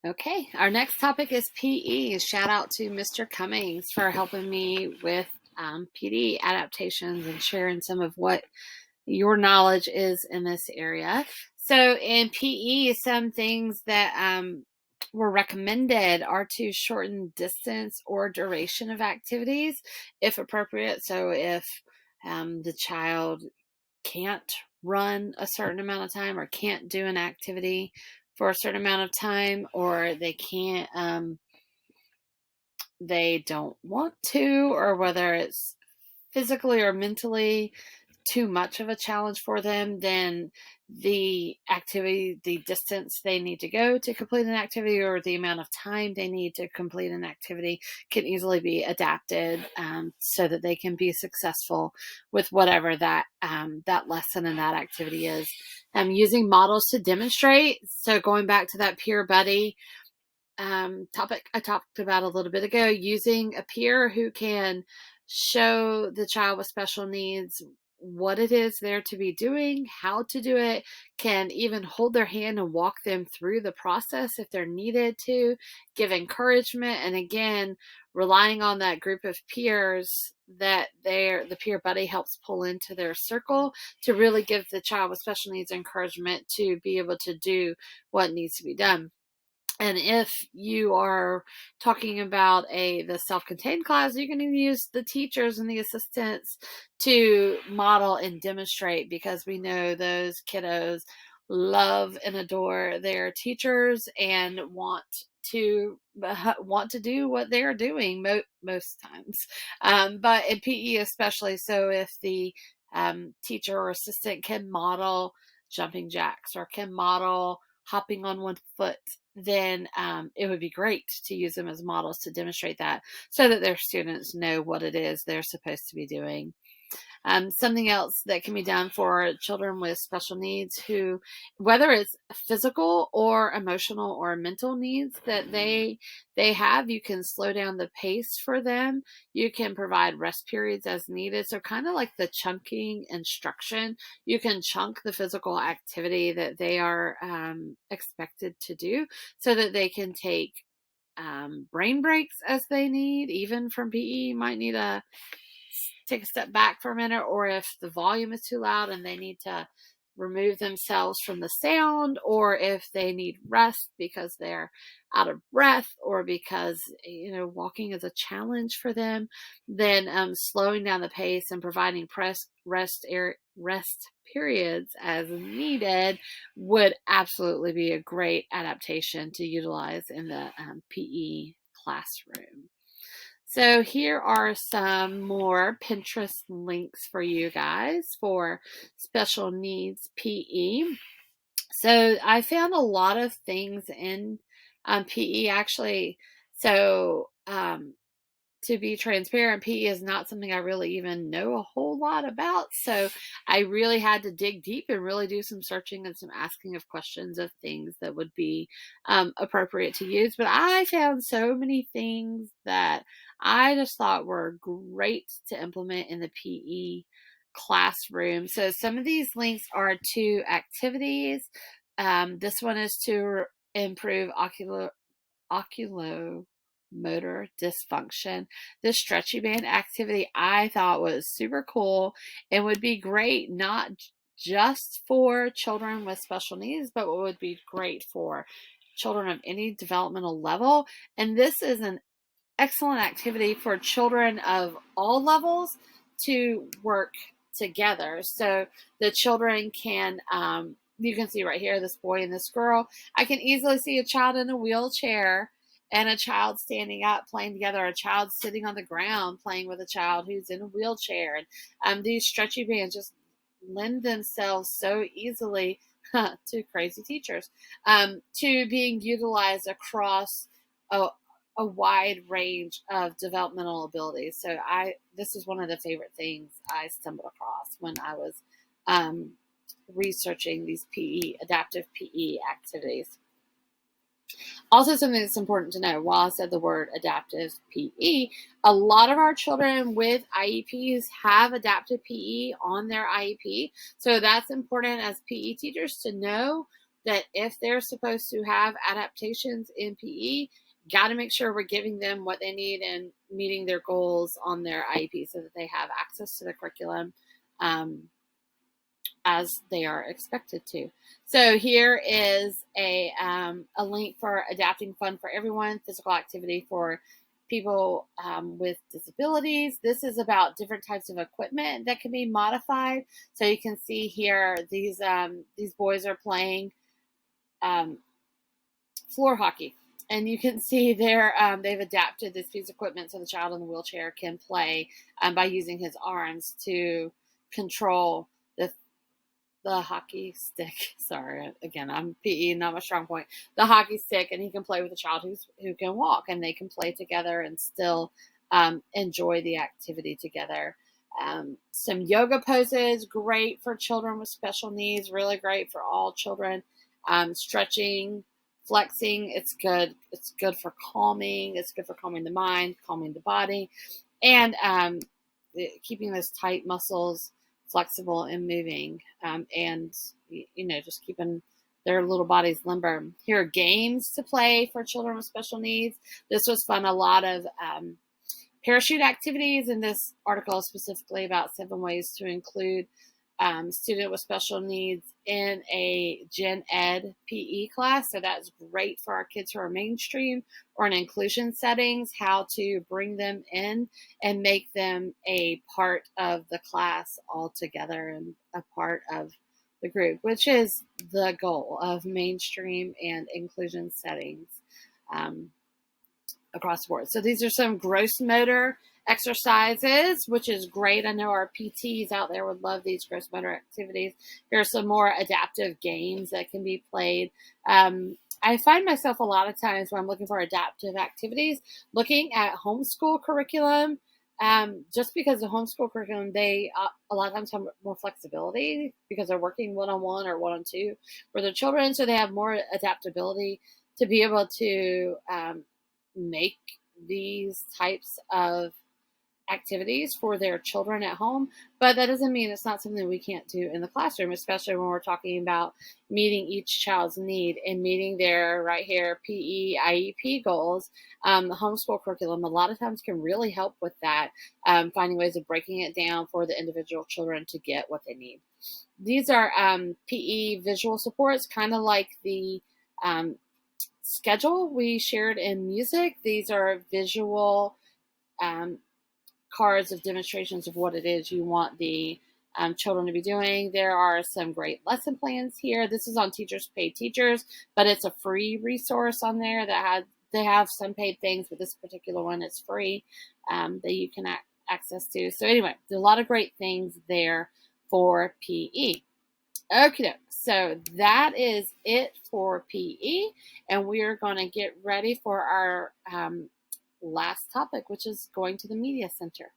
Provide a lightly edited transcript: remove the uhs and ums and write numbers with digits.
Okay, our next topic is PE. Shout out to Mr. Cummings for helping me with PD adaptations and sharing some of what your knowledge is in this area. So in PE, some things that were recommended are to shorten distance or duration of activities if appropriate. So if the child can't run a certain amount of time or can't do an activity for a certain amount of time, or they can't, they don't want to, or whether it's physically or mentally too much of a challenge for them, then the activity, the distance they need to go to complete an activity, or the amount of time they need to complete an activity can easily be adapted so that they can be successful with whatever that that lesson and that activity is. Using models to demonstrate. So going back to that peer buddy topic I talked about a little bit ago, using a peer who can show the child with special needs what it is they're to be doing, how to do it, can even hold their hand and walk them through the process if they're needed to, give encouragement, and again, relying on that group of peers that the peer buddy helps pull into their circle to really give the child with special needs encouragement to be able to do what needs to be done. And if you are talking about the self-contained class, you can even use the teachers and the assistants to model and demonstrate, because we know those kiddos love and adore their teachers and to do what they're doing most times. But in PE especially, so if the teacher or assistant can model jumping jacks or can model hopping on one foot, then it would be great to use them as models to demonstrate that so that their students know what it is they're supposed to be doing. Something else that can be done for children with special needs who, whether it's physical or emotional or mental needs that they have, you can slow down the pace for them. You can provide rest periods as needed. So kind of like the chunking instruction, you can chunk the physical activity that they are expected to do so that they can take brain breaks as they need. Even from PE, you might need a take a step back for a minute, or if the volume is too loud and they need to remove themselves from the sound, or if they need rest because they're out of breath, or because walking is a challenge for them, then slowing down the pace and providing rest periods as needed would absolutely be a great adaptation to utilize in the PE classroom. So here are some more Pinterest links for you guys for special needs PE. So I found a lot of things in PE actually. So to be transparent, PE is not something I really even know a whole lot about. So I really had to dig deep and really do some searching and some asking of questions of things that would be appropriate to use. But I found so many things that I just thought were great to implement in the PE classroom. So some of these links are to activities. This one is to improve oculomotor dysfunction. This stretchy band activity I thought was super cool and would be great not just for children with special needs, but would be great for children of any developmental level. And this is an excellent activity for children of all levels to work together. So the children can, you can see right here, this boy and this girl. I can easily see a child in a wheelchair and a child standing up playing together, a child sitting on the ground playing with a child who's in a wheelchair. And these stretchy bands just lend themselves so easily to crazy teachers, to being utilized across a wide range of developmental abilities. So this is one of the favorite things I stumbled across when I was researching these adaptive PE activities. Also, something that's important to know, while I said the word adaptive PE, a lot of our children with IEPs have adaptive PE on their IEP. So that's important as PE teachers to know that if they're supposed to have adaptations in PE, got to make sure we're giving them what they need and meeting their goals on their IEP so that they have access to the curriculum as they are expected to. So here is a link for Adapting Fun for Everyone, physical activity for people with disabilities. This is about different types of equipment that can be modified. So you can see here these boys are playing floor hockey. And you can see there they've adapted this piece of equipment so the child in the wheelchair can play by using his arms to control the hockey stick. Sorry, again, I'm PE, not my strong point. The hockey stick, and he can play with a child who can walk, and they can play together and still enjoy the activity together. Some yoga poses, great for children with special needs, really great for all children. Stretching, flexing, it's good. It's good for calming. It's good for calming the mind, calming the body, and keeping those tight muscles flexible and moving, and just keeping their little bodies limber. Here are games to play for children with special needs. This was fun. A lot of parachute activities in this article, specifically about 7 ways to include student with special needs in a Gen Ed PE class. So that's great for our kids who are mainstream or in inclusion settings, how to bring them in and make them a part of the class altogether and a part of the group, which is the goal of mainstream and inclusion settings across the board. So these are some gross motor exercises, which is great. I know our PTs out there would love these gross motor activities. Here are some more adaptive games that can be played. I find myself a lot of times when I'm looking for adaptive activities, looking at homeschool curriculum, just because the homeschool curriculum, they a lot of times have more flexibility because they're working one-on-one or one-on-two with their children. So they have more adaptability to be able to make these types of activities for their children at home, but that doesn't mean it's not something we can't do in the classroom, especially when we're talking about meeting each child's need and meeting their right here PE IEP goals. The homeschool curriculum a lot of times can really help with that, finding ways of breaking it down for the individual children to get what they need. These are PE visual supports, kind of like the schedule we shared in music. These are visual cards of demonstrations of what it is you want the children to be doing. There are some great lesson plans here. This is on Teachers Pay Teachers, but it's a free resource on there they have some paid things, but this particular one is free that you can access to. So anyway, there's a lot of great things there for PE. Okay, so that is it for PE, and we are going to get ready for our last topic, which is going to the media center.